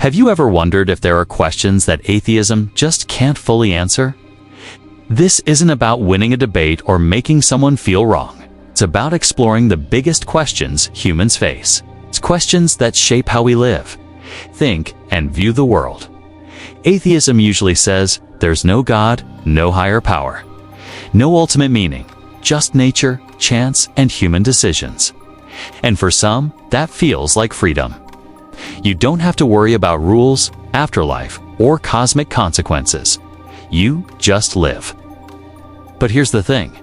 Have you ever wondered if there are questions that atheism just can't fully answer? This isn't about winning a debate or making someone feel wrong. It's about exploring the biggest questions humans face. It's questions that shape how we live, think, and view the world. Atheism usually says there's no God, no higher power, no ultimate meaning, just nature, chance, and human decisions. And for some, that feels like freedom. You don't have to worry about rules, afterlife, or cosmic consequences. You just live. But here's the thing.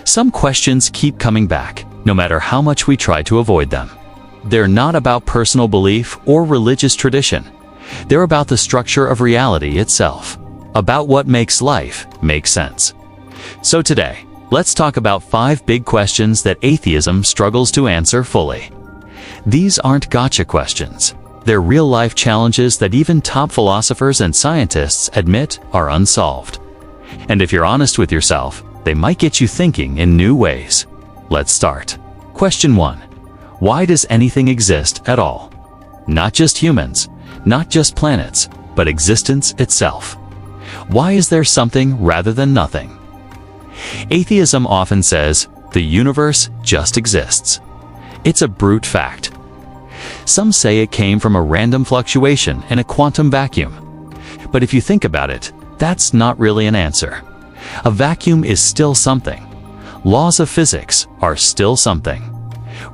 Some questions keep coming back, no matter how much we try to avoid them. They're not about personal belief or religious tradition. They're about the structure of reality itself, about what makes life make sense. So today, let's talk about 5 big questions that atheism struggles to answer fully. These aren't gotcha questions. They're real-life challenges that even top philosophers and scientists admit are unsolved. And if you're honest with yourself, they might get you thinking in new ways. Let's start. Question 1. Why does anything exist at all? Not just humans, not just planets, but existence itself. Why is there something rather than nothing? Atheism often says, the universe just exists. It's a brute fact. Some say it came from a random fluctuation in a quantum vacuum. But if you think about it, that's not really an answer. A vacuum is still something. Laws of physics are still something.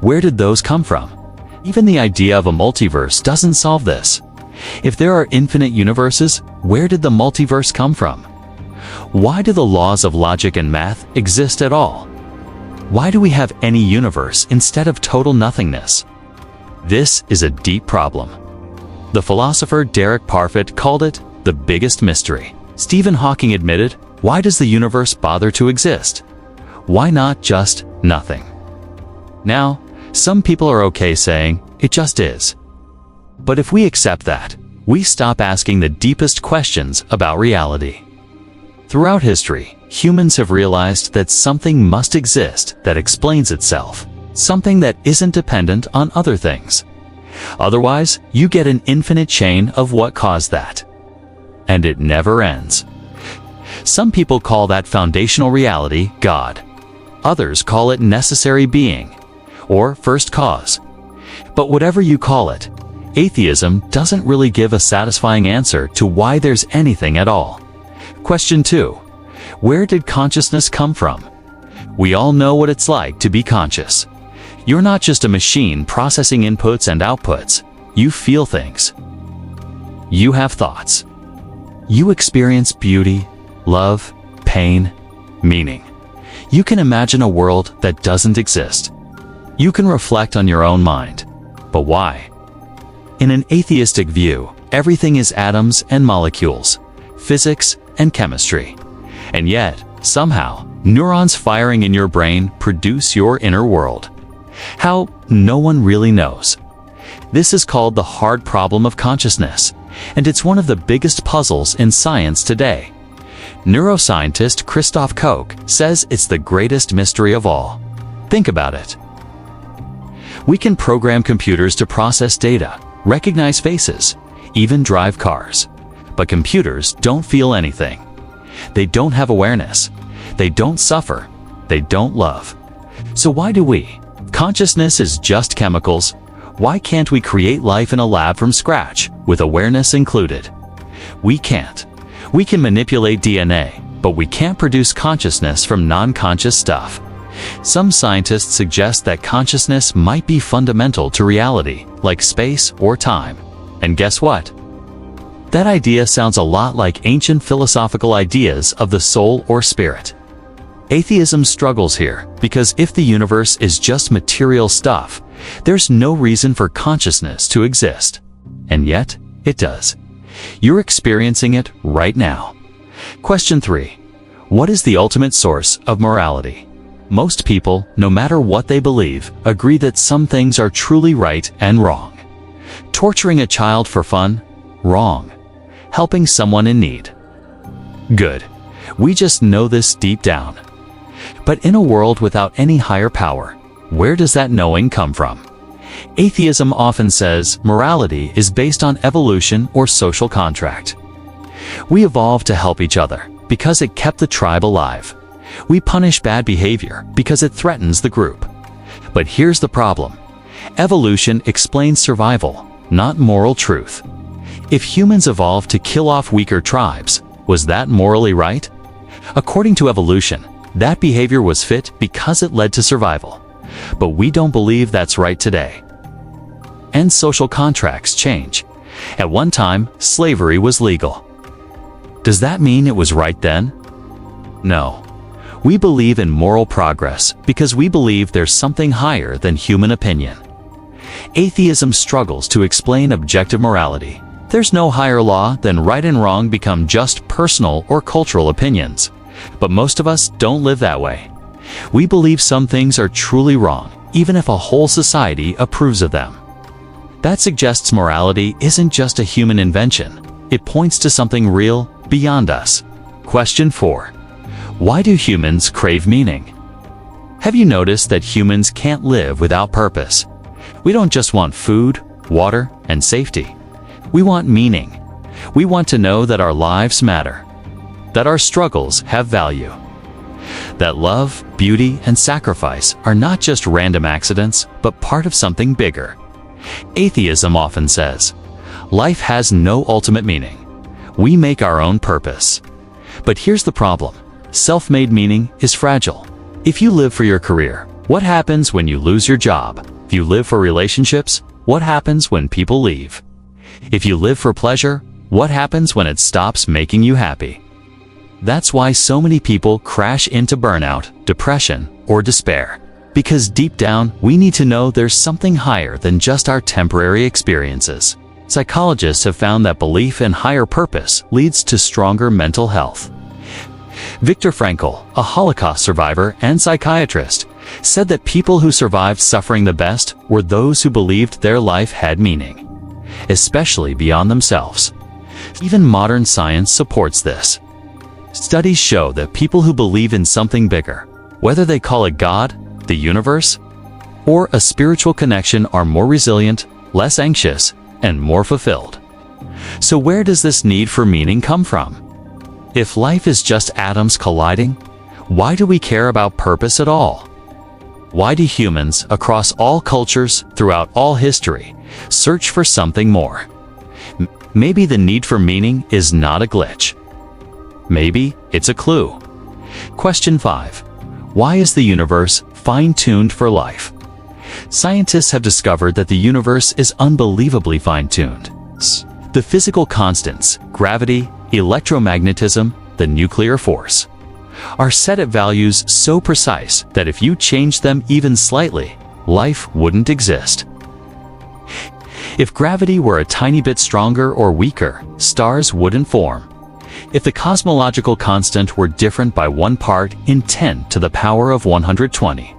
Where did those come from? Even the idea of a multiverse doesn't solve this. If there are infinite universes, where did the multiverse come from? Why do the laws of logic and math exist at all? Why do we have any universe instead of total nothingness? This is a deep problem. The philosopher Derek Parfit called it the biggest mystery. Stephen Hawking admitted, why does the universe bother to exist? Why not just nothing? Now, some people are okay saying, it just is. But if we accept that, we stop asking the deepest questions about reality. Throughout history, humans have realized that something must exist that explains itself, something that isn't dependent on other things. Otherwise, you get an infinite chain of what caused that. And it never ends. Some people call that foundational reality God. Others call it necessary being, or first cause. But whatever you call it, atheism doesn't really give a satisfying answer to why there's anything at all. Question 2. Where did consciousness come from? We all know what it's like to be conscious. You're not just a machine processing inputs and outputs. You feel things. You have thoughts. You experience beauty, love, pain, meaning. You can imagine a world that doesn't exist. You can reflect on your own mind. But why? In an atheistic view, everything is atoms and molecules, physics and chemistry. And yet, somehow, neurons firing in your brain produce your inner world. How? No one really knows. This is called the hard problem of consciousness, and it's one of the biggest puzzles in science today. Neuroscientist Christoph Koch says it's the greatest mystery of all. Think about it. We can program computers to process data, recognize faces, even drive cars. But computers don't feel anything. They don't have awareness. They don't suffer. They don't love. So why do we? Consciousness is just chemicals. Why can't we create life in a lab from scratch, with awareness included? We can't. We can manipulate DNA, but we can't produce consciousness from non-conscious stuff. Some scientists suggest that consciousness might be fundamental to reality, like space or time. And guess what? That idea sounds a lot like ancient philosophical ideas of the soul or spirit. Atheism struggles here because if the universe is just material stuff, there's no reason for consciousness to exist. And yet, it does. You're experiencing it right now. Question 3. What is the ultimate source of morality? Most people, no matter what they believe, agree that some things are truly right and wrong. Torturing a child for fun? Wrong. Helping someone in need? Good. We just know this deep down. But in a world without any higher power, where does that knowing come from? Atheism often says morality is based on evolution or social contract. We evolved to help each other because it kept the tribe alive. We punish bad behavior because it threatens the group. But here's the problem. Evolution explains survival, not moral truth. If humans evolved to kill off weaker tribes, was that morally right? According to evolution, that behavior was fit because it led to survival. But we don't believe that's right today. And social contracts change. At one time, slavery was legal. Does that mean it was right then? No. We believe in moral progress because we believe there's something higher than human opinion. Atheism struggles to explain objective morality. There's no higher law than right and wrong become just personal or cultural opinions. But most of us don't live that way. We believe some things are truly wrong, even if a whole society approves of them. That suggests morality isn't just a human invention. It points to something real beyond us. Question 4. Why do humans crave meaning? Have you noticed that humans can't live without purpose? We don't just want food, water, and safety. We want meaning. We want to know that our lives matter, that our struggles have value, that love, beauty, and sacrifice are not just random accidents, but part of something bigger. Atheism often says, life has no ultimate meaning. We make our own purpose. But here's the problem. Self-made meaning is fragile. If you live for your career, what happens when you lose your job? If you live for relationships, what happens when people leave? If you live for pleasure, what happens when it stops making you happy? That's why so many people crash into burnout, depression, or despair. Because deep down, we need to know there's something higher than just our temporary experiences. Psychologists have found that belief in higher purpose leads to stronger mental health. Viktor Frankl, a Holocaust survivor and psychiatrist, said that people who survived suffering the best were those who believed their life had meaning, especially beyond themselves. Even modern science supports this. Studies show that people who believe in something bigger, whether they call it God, the universe, or a spiritual connection, are more resilient, less anxious, and more fulfilled. So where does this need for meaning come from? If life is just atoms colliding, why do we care about purpose at all? Why do humans across all cultures throughout all history search for something more? Maybe the need for meaning is not a glitch. Maybe it's a clue. Question 5. Why is the universe fine-tuned for life? Scientists have discovered that the universe is unbelievably fine-tuned. The physical constants, gravity, electromagnetism, the nuclear force, are set at values so precise that if you change them even slightly, life wouldn't exist. If gravity were a tiny bit stronger or weaker, stars wouldn't form. If the cosmological constant were different by 1 part in 10 to the power of 120,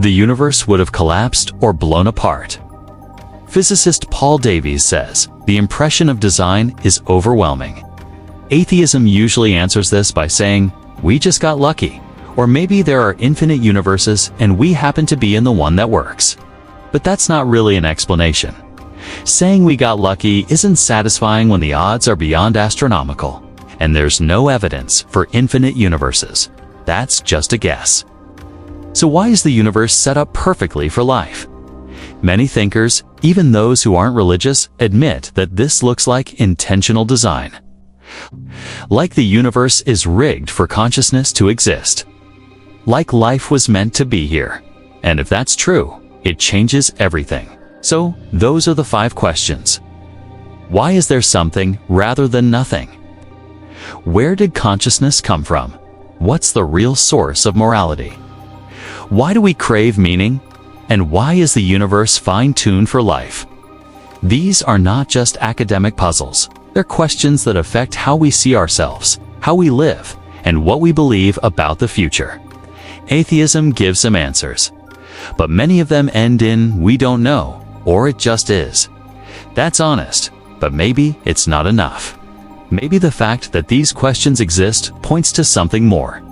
the universe would have collapsed or blown apart. Physicist Paul Davies says, the impression of design is overwhelming. Atheism usually answers this by saying, we just got lucky, or maybe there are infinite universes and we happen to be in the one that works. But that's not really an explanation. Saying we got lucky isn't satisfying when the odds are beyond astronomical, and there's no evidence for infinite universes. That's just a guess. So why is the universe set up perfectly for life? Many thinkers, even those who aren't religious, admit that this looks like intentional design. Like the universe is rigged for consciousness to exist. Like life was meant to be here. And if that's true, it changes everything. So, those are the 5 questions. Why is there something rather than nothing? Where did consciousness come from? What's the real source of morality? Why do we crave meaning? And why is the universe fine-tuned for life? These are not just academic puzzles. They're questions that affect how we see ourselves, how we live, and what we believe about the future. Atheism gives some answers, but many of them end in we don't know, or it just is. That's honest, but maybe it's not enough. Maybe the fact that these questions exist points to something more.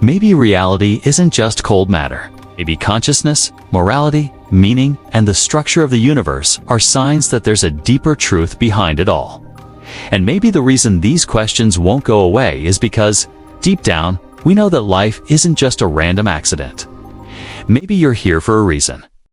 Maybe reality isn't just cold matter. Maybe consciousness, morality, meaning, and the structure of the universe are signs that there's a deeper truth behind it all. And maybe the reason these questions won't go away is because, deep down, we know that life isn't just a random accident. Maybe you're here for a reason.